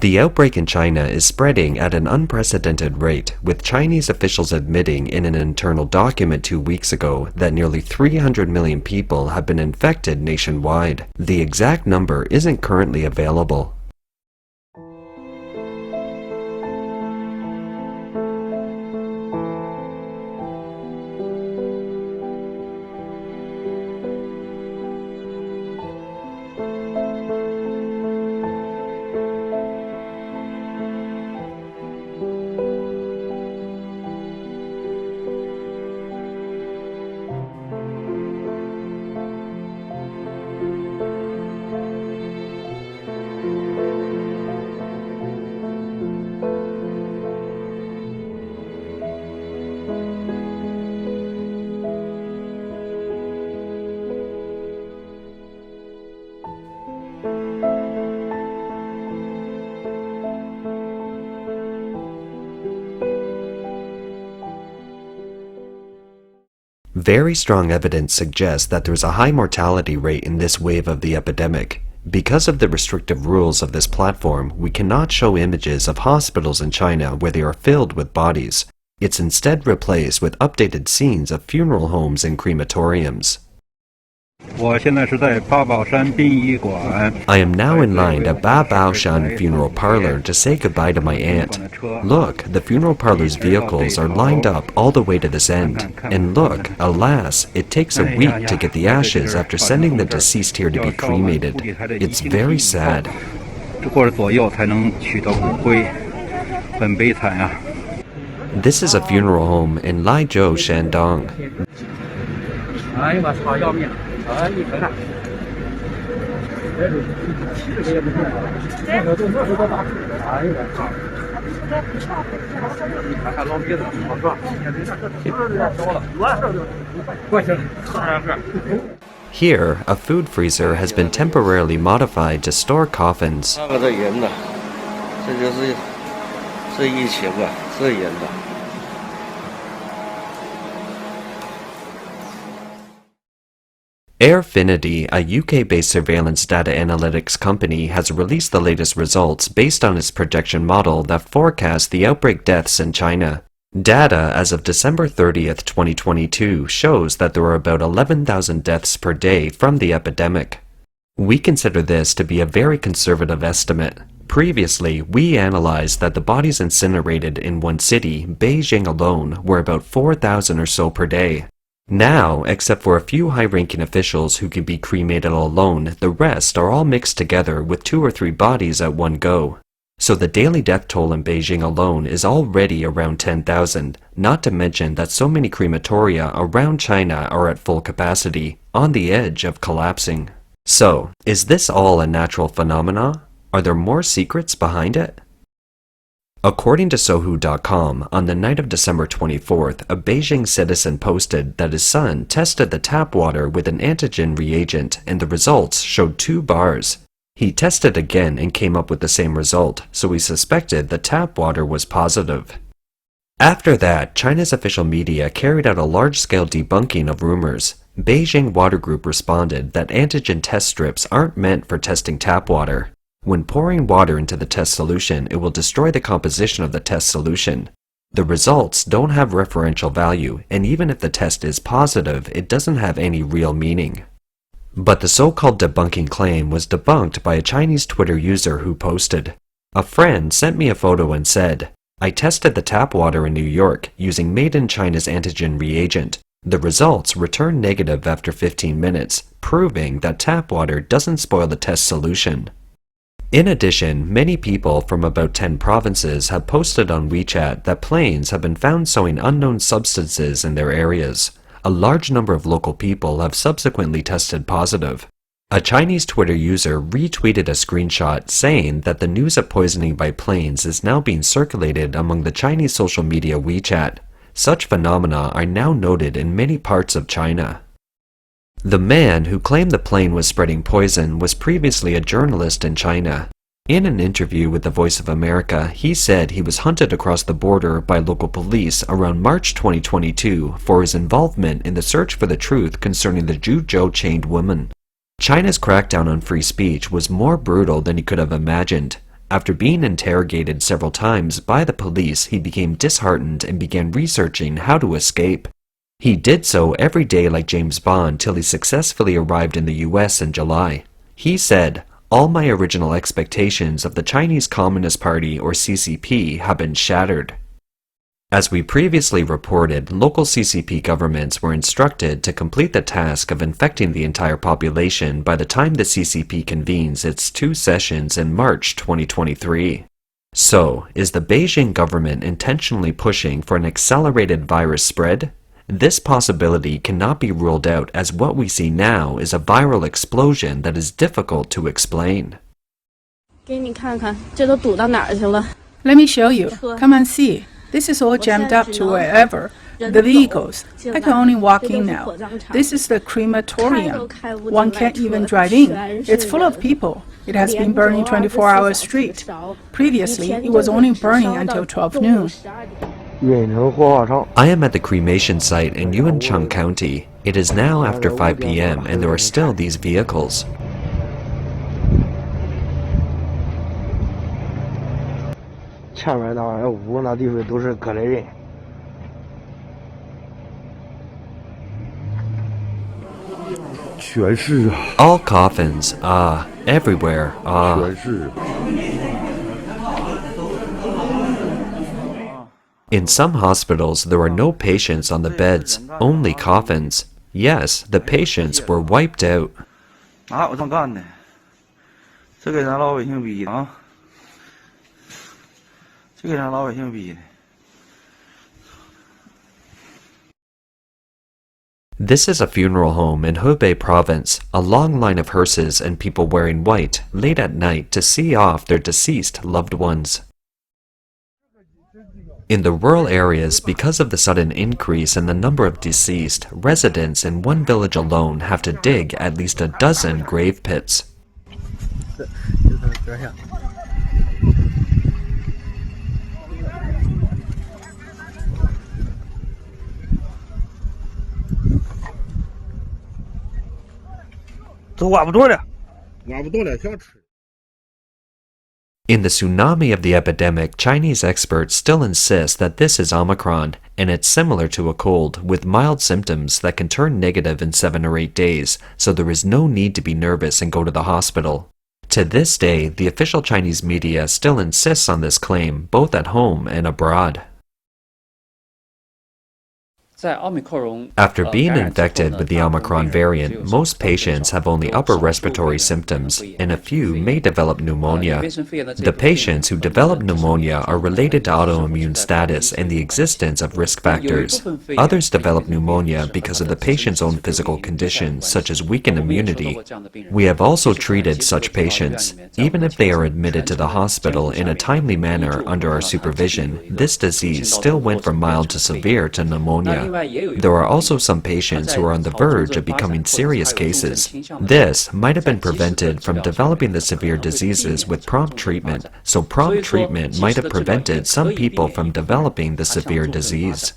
The outbreak in China is spreading at an unprecedented rate, with Chinese officials admitting in an internal document 2 weeks ago that nearly 300 million people have been infected nationwide. The exact number isn't currently available. Very strong evidence suggests that there is a high mortality rate in this wave of the epidemic. Because of the restrictive rules of this platform, we cannot show images of hospitals in China where they are filled with bodies. It's instead replaced with updated scenes of funeral homes and crematoriums. I am now in line at Ba Baoshan Funeral Parlor to say goodbye to my aunt. Look, the funeral parlor's vehicles are lined up all the way to this end. And look, alas, it takes a week to get the ashes after sending the deceased here to be cremated. It's very sad. This is a funeral home in Laizhou, Shandong. Here, a food freezer has been temporarily modified to store coffins. Airfinity, a UK-based surveillance data analytics company, has released the latest results based on its projection model that forecasts the outbreak deaths in China. Data as of December 30th, 2022 shows that there are about 11,000 deaths per day from the epidemic. We consider this to be a very conservative estimate. Previously, we analyzed that the bodies incinerated in one city, Beijing alone, were about 4,000 or so per day. Now, except for a few high-ranking officials who can be cremated alone, the rest are all mixed together with 2 or 3 bodies at one go. So the daily death toll in Beijing alone is already around 10,000, not to mention that so many crematoria around China are at full capacity, on the edge of collapsing. So, is this all a natural phenomena? Are there more secrets behind it? According to Sohu.com, on the night of December 24th, a Beijing citizen posted that his son tested the tap water with an antigen reagent and the results showed 2 bars. He tested again and came up with the same result, so he suspected the tap water was positive. After that, China's official media carried out a large-scale debunking of rumors. Beijing Water Group responded that antigen test strips aren't meant for testing tap water. When pouring water into the test solution, it will destroy the composition of the test solution. The results don't have referential value, and even if the test is positive, it doesn't have any real meaning. But the so-called debunking claim was debunked by a Chinese Twitter user who posted, "A friend sent me a photo and said, I tested the tap water in New York using made in China's antigen reagent. The results returned negative after 15 minutes, proving that tap water doesn't spoil the test solution." In addition, many people from about 10 provinces have posted on WeChat that planes have been found sowing unknown substances in their areas. A large number of local people have subsequently tested positive. A Chinese Twitter user retweeted a screenshot saying that the news of poisoning by planes is now being circulated among the Chinese social media WeChat. Such phenomena are now noted in many parts of China. The man who claimed the plane was spreading poison was previously a journalist in China. In an interview with the Voice of America, he said he was hunted across the border by local police around March 2022 for his involvement in the search for the truth concerning the Zhuzhou chained woman. China's crackdown on free speech was more brutal than he could have imagined. After being interrogated several times by the police, he became disheartened and began researching how to escape. He did so every day like James Bond till he successfully arrived in the US in July. He said, "All my original expectations of the Chinese Communist Party, or CCP, have been shattered." As we previously reported, local CCP governments were instructed to complete the task of infecting the entire population by the time the CCP convenes its 2 sessions in March 2023. So, is the Beijing government intentionally pushing for an accelerated virus spread? This possibility cannot be ruled out, as what we see now is a viral explosion that is difficult to explain. Let me show you. Come and see. This is all jammed up to wherever. The vehicles. I can only walk in now. This is the crematorium. One can't even drive in. It's full of people. It has been burning 24 hours straight. Previously, it was only burning until 12 noon. I am at the cremation site in Yuncheng County. It is now after 5 p.m. and there are still these vehicles. All coffins, everywhere, In some hospitals, there are no patients on the beds, only coffins. Yes, the patients were wiped out. This is a funeral home in Hebei province, a long line of hearses and people wearing white late at night to see off their deceased loved ones. In the rural areas, because of the sudden increase in the number of deceased, residents in one village alone have to dig at least a dozen grave pits. In the tsunami of the epidemic, Chinese experts still insist that this is Omicron, and it's similar to a cold, with mild symptoms that can turn negative in 7 or 8 days, so there is no need to be nervous and go to the hospital. To this day, the official Chinese media still insists on this claim, both at home and abroad. After being infected with the Omicron variant, most patients have only upper respiratory symptoms, and a few may develop pneumonia. The patients who develop pneumonia are related to autoimmune status and the existence of risk factors. Others develop pneumonia because of the patient's own physical conditions, such as weakened immunity. We have also treated such patients. Even if they are admitted to the hospital in a timely manner under our supervision, this disease still went from mild to severe to pneumonia. There are also some patients who are on the verge of becoming serious cases. This might have been prevented from developing the severe diseases with prompt treatment, so prompt treatment might have prevented some people from developing the severe disease.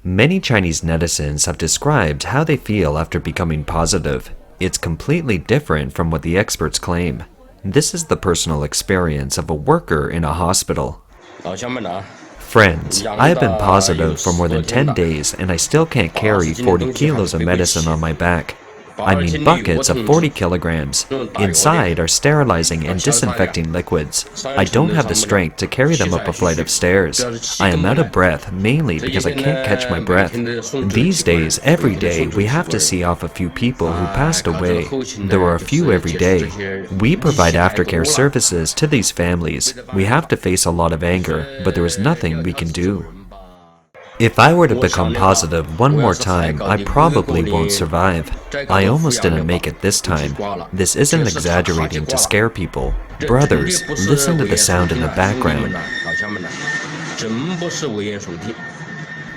Many Chinese netizens have described how they feel after becoming positive. It's completely different from what the experts claim. This is the personal experience of a worker in a hospital. Friends, I have been positive for more than 10 days and I still can't carry 40 kilos of medicine on my back. I mean buckets of 40 kilograms. Inside are sterilizing and disinfecting liquids. I don't have the strength to carry them up a flight of stairs. I am out of breath, mainly because I can't catch my breath. These days, every day, we have to see off a few people who passed away. There are a few every day. We provide aftercare services to these families. We have to face a lot of anger, but there is nothing we can do. If I were to become positive one more time, I probably won't survive. I almost didn't make it this time. This isn't exaggerating to scare people. Brothers, listen to the sound in the background.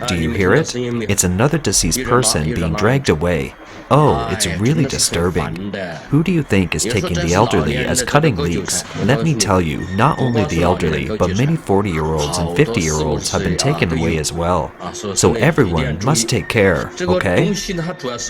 Do you hear it? It's another deceased person being dragged away. Oh, it's really disturbing. Who do you think is taking the elderly as cutting leaks? Let me tell you, not only the elderly, but many 40-year-olds and 50-year-olds have been taken away as well. So everyone must take care, okay?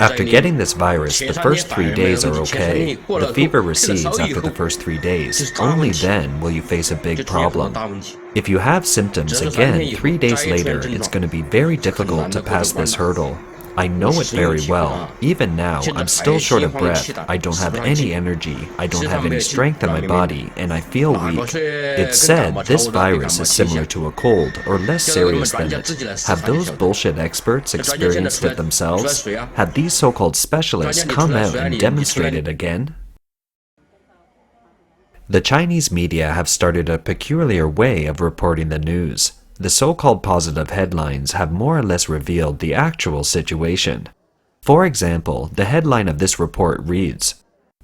After getting this virus, the first 3 days are okay. The fever recedes after the first 3 days. Only then will you face a big problem. If you have symptoms again 3 days later, it's going to be very difficult to pass this hurdle. I know it very well. Even now, I'm still short of breath, I don't have any energy, I don't have any strength in my body, and I feel weak. It's said this virus is similar to a cold, or less serious than it. Have those bullshit experts experienced it themselves? Have these so-called specialists come out and demonstrate it again? The Chinese media have started a peculiar way of reporting the news. The so-called positive headlines have more or less revealed the actual situation. For example, the headline of this report reads,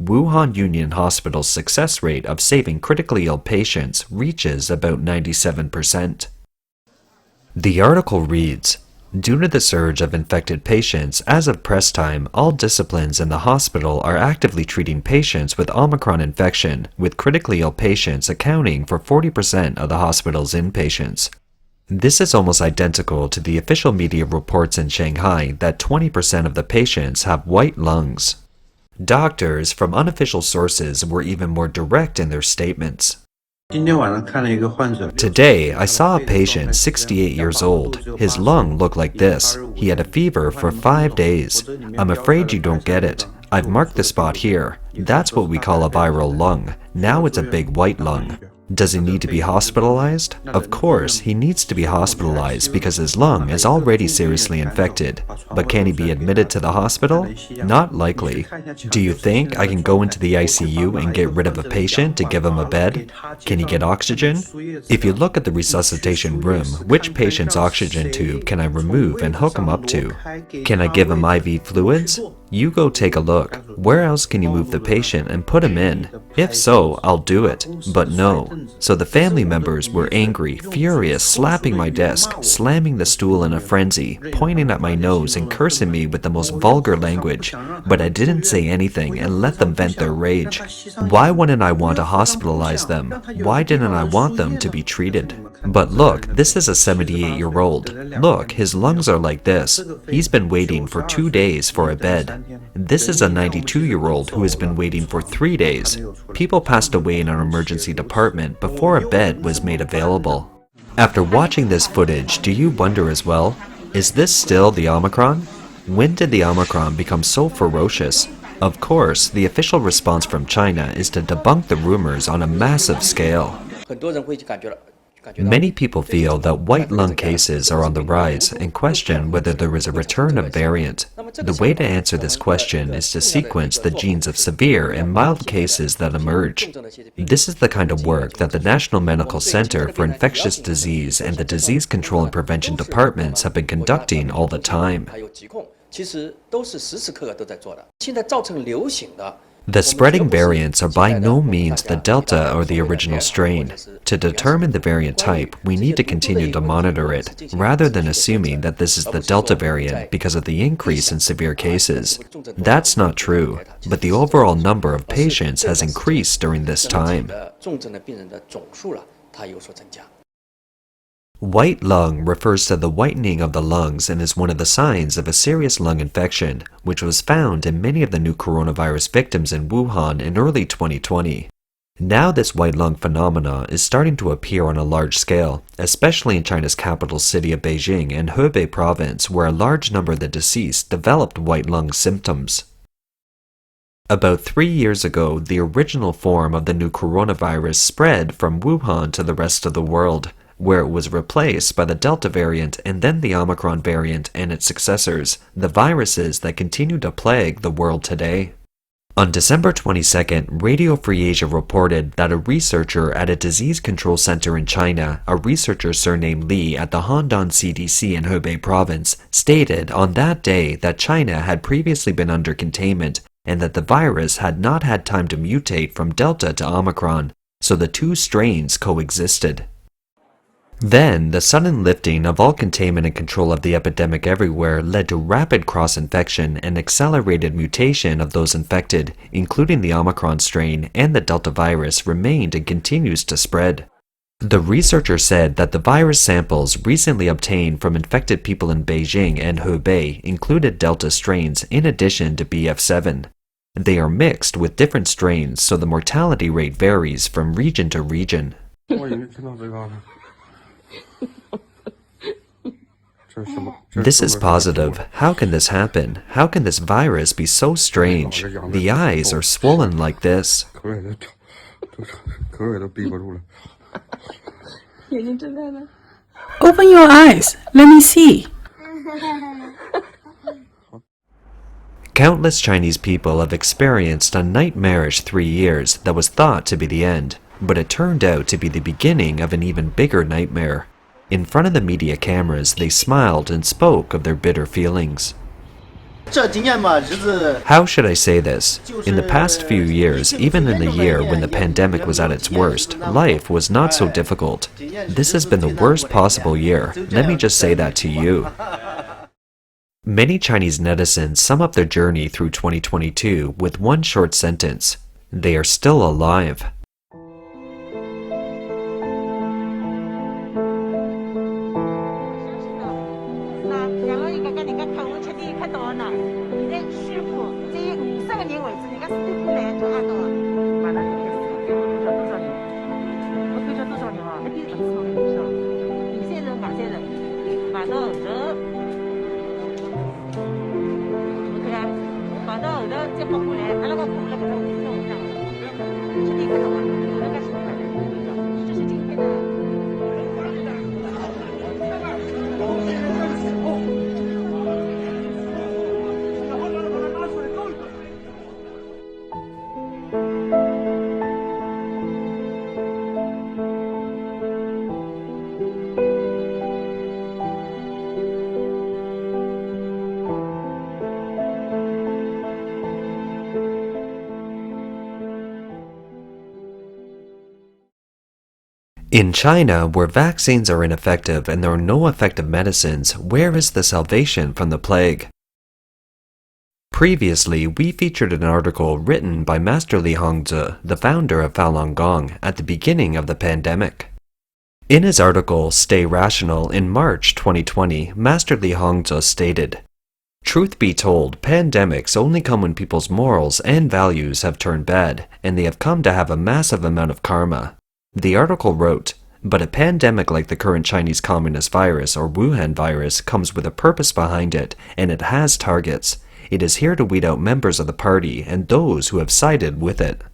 Wuhan Union Hospital's success rate of saving critically ill patients reaches about 97%. The article reads, due to the surge of infected patients, as of press time, all disciplines in the hospital are actively treating patients with Omicron infection, with critically ill patients accounting for 40% of the hospital's inpatients. This is almost identical to the official media reports in Shanghai that 20% of the patients have white lungs. Doctors from unofficial sources were even more direct in their statements. Today, I saw a patient 68 years old. His lung looked like this. He had a fever for 5 days. I'm afraid you don't get it. I've marked the spot here. That's what we call a viral lung. Now it's a big white lung. Does he need to be hospitalized? Of course, he needs to be hospitalized because his lung is already seriously infected. But can he be admitted to the hospital? Not likely. Do you think I can go into the ICU and get rid of a patient to give him a bed? Can he get oxygen? If you look at the resuscitation room, which patient's oxygen tube can I remove and hook him up to? Can I give him IV fluids? You go take a look. Where else can you move the patient and put him in? If so, I'll do it. But no. So the family members were angry, furious, slapping my desk, slamming the stool in a frenzy, pointing at my nose and cursing me with the most vulgar language. But I didn't say anything and let them vent their rage. Why wouldn't I want to hospitalize them? Why didn't I want them to be treated? But look, this is a 78-year-old. Look, his lungs are like this. He's been waiting for 2 days for a bed. This is a 92-year-old who has been waiting for 3 days. People passed away in our emergency department before a bed was made available. After watching this footage, do you wonder as well? Is this still the Omicron? When did the Omicron become so ferocious? Of course, the official response from China is to debunk the rumors on a massive scale. Many people feel that white lung cases are on the rise and question whether there is a return of variant. The way to answer this question is to sequence the genes of severe and mild cases that emerge. This is the kind of work that the National Medical Center for Infectious Disease and the Disease Control and Prevention departments have been conducting all the time. The spreading variants are by no means the Delta or the original strain. To determine the variant type, we need to continue to monitor it, rather than assuming that this is the Delta variant because of the increase in severe cases. That's not true, but the overall number of patients has increased during this time. White lung refers to the whitening of the lungs and is one of the signs of a serious lung infection, which was found in many of the new coronavirus victims in Wuhan in early 2020. Now this white lung phenomena is starting to appear on a large scale, especially in China's capital city of Beijing and Hebei province, where a large number of the deceased developed white lung symptoms. About 3 years ago, the original form of the new coronavirus spread from Wuhan to the rest of the world, where it was replaced by the Delta variant and then the Omicron variant and its successors, the viruses that continue to plague the world today. On December 22nd, Radio Free Asia reported that a researcher at a disease control center in China, a researcher surnamed Li at the Handan CDC in Hebei province, stated on that day that China had previously been under containment and that the virus had not had time to mutate from Delta to Omicron, so the two strains coexisted. Then, the sudden lifting of all containment and control of the epidemic everywhere led to rapid cross-infection and accelerated mutation of those infected, including the Omicron strain, and the Delta virus remained and continues to spread. The researcher said that the virus samples recently obtained from infected people in Beijing and Hubei included Delta strains in addition to BF7. They are mixed with different strains, so the mortality rate varies from region to region. This is positive. How can this happen? How can this virus be so strange? The eyes are swollen like this. Open your eyes. Let me see. Countless Chinese people have experienced a nightmarish 3 years that was thought to be the end, but it turned out to be the beginning of an even bigger nightmare. In front of the media cameras, they smiled and spoke of their bitter feelings. How should I say this? In the past few years, even in the year when the pandemic was at its worst, life was not so difficult. This has been the worst possible year. Let me just say that to you. Many Chinese netizens sum up their journey through 2022 with one short sentence: they are still alive. In China, where vaccines are ineffective and there are no effective medicines, where is the salvation from the plague? Previously, we featured an article written by Master Li Hongzhi, the founder of Falun Gong, at the beginning of the pandemic. In his article, Stay Rational, in March 2020, Master Li Hongzhi stated, "Truth be told, pandemics only come when people's morals and values have turned bad, and they have come to have a massive amount of karma." The article wrote, "But a pandemic like the current Chinese Communist virus or Wuhan virus comes with a purpose behind it, and it has targets. It is here to weed out members of the party and those who have sided with it.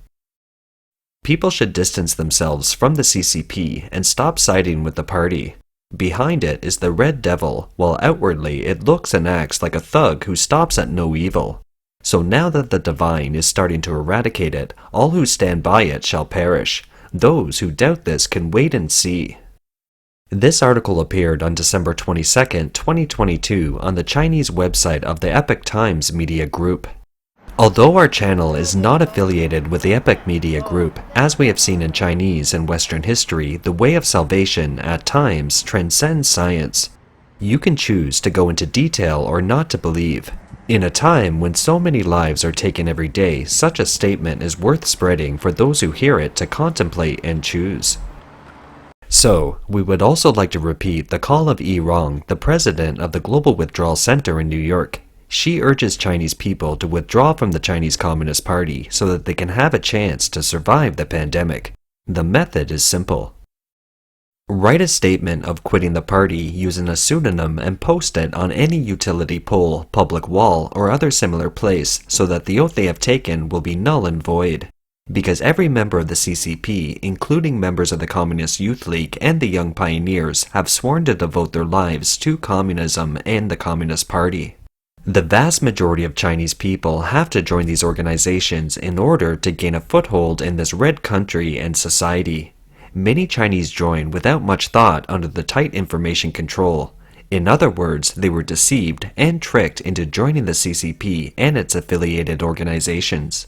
People should distance themselves from the CCP and stop siding with the party. Behind it is the Red Devil, while outwardly it looks and acts like a thug who stops at no evil. So now that the divine is starting to eradicate it, all who stand by it shall perish. Those who doubt this can wait and see." This article appeared on December 22, 2022 on the Chinese website of the Epoch Times Media Group. Although our channel is not affiliated with the Epoch Media Group, as we have seen in Chinese and Western history, the way of salvation at times transcends science. You can choose to go into detail or not to believe. In a time when so many lives are taken every day, such a statement is worth spreading for those who hear it to contemplate and choose. So, we would also like to repeat the call of Yi Rong, the president of the Global Withdrawal Center in New York. She urges Chinese people to withdraw from the Chinese Communist Party so that they can have a chance to survive the pandemic. The method is simple. Write a statement of quitting the party using a pseudonym and post it on any utility pole, public wall, or other similar place so that the oath they have taken will be null and void. Because every member of the CCP, including members of the Communist Youth League and the Young Pioneers, have sworn to devote their lives to communism and the Communist Party. The vast majority of Chinese people have to join these organizations in order to gain a foothold in this red country and society. Many Chinese join without much thought under the tight information control. In other words, they were deceived and tricked into joining the CCP and its affiliated organizations.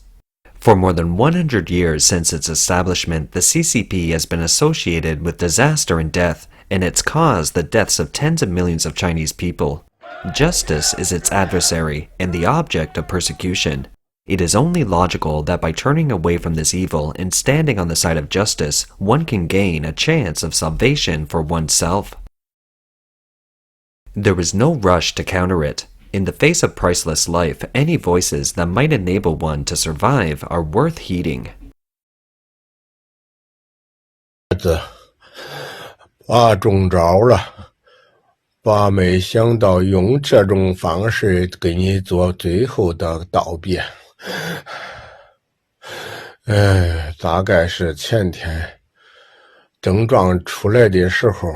For more than 100 years since its establishment, the CCP has been associated with disaster and death, and it's caused the deaths of tens of millions of Chinese people. Justice is its adversary and the object of persecution. It is only logical that by turning away from this evil and standing on the side of justice, one can gain a chance of salvation for oneself. There is no rush to counter it. In the face of priceless life, any voices that might enable one to survive are worth heeding. 爸中招了，爸没想到用这种方式给你做最后的道别。大概是前天症状出来的时候，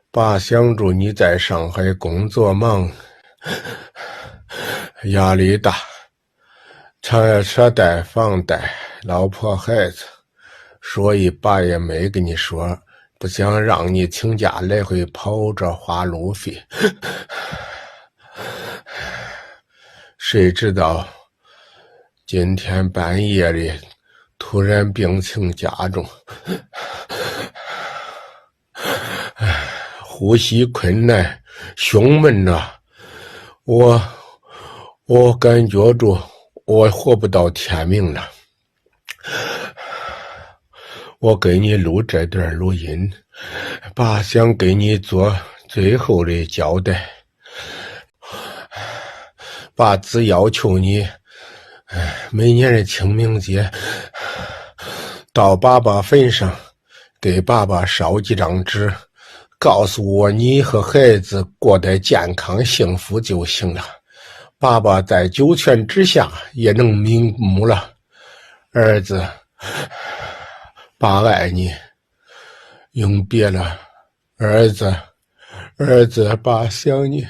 爸想着你在上海工作忙，压力大，车贷、房贷、老婆孩子，所以爸也没跟你说，不想让你请假来回跑着花路费。谁知道今天半夜里突然病情加重，呼吸困难，胸闷呐，我感觉着我活不到天明了。我给你录这段录音，爸想给你做最后的交代。爸只要求你每年的清明节到爸爸坟上给爸爸烧几张纸，告诉我你和孩子过得健康幸福就行了。爸爸在九泉之下也能瞑目了。儿子，爸爱你，永别了，儿子，爸想你。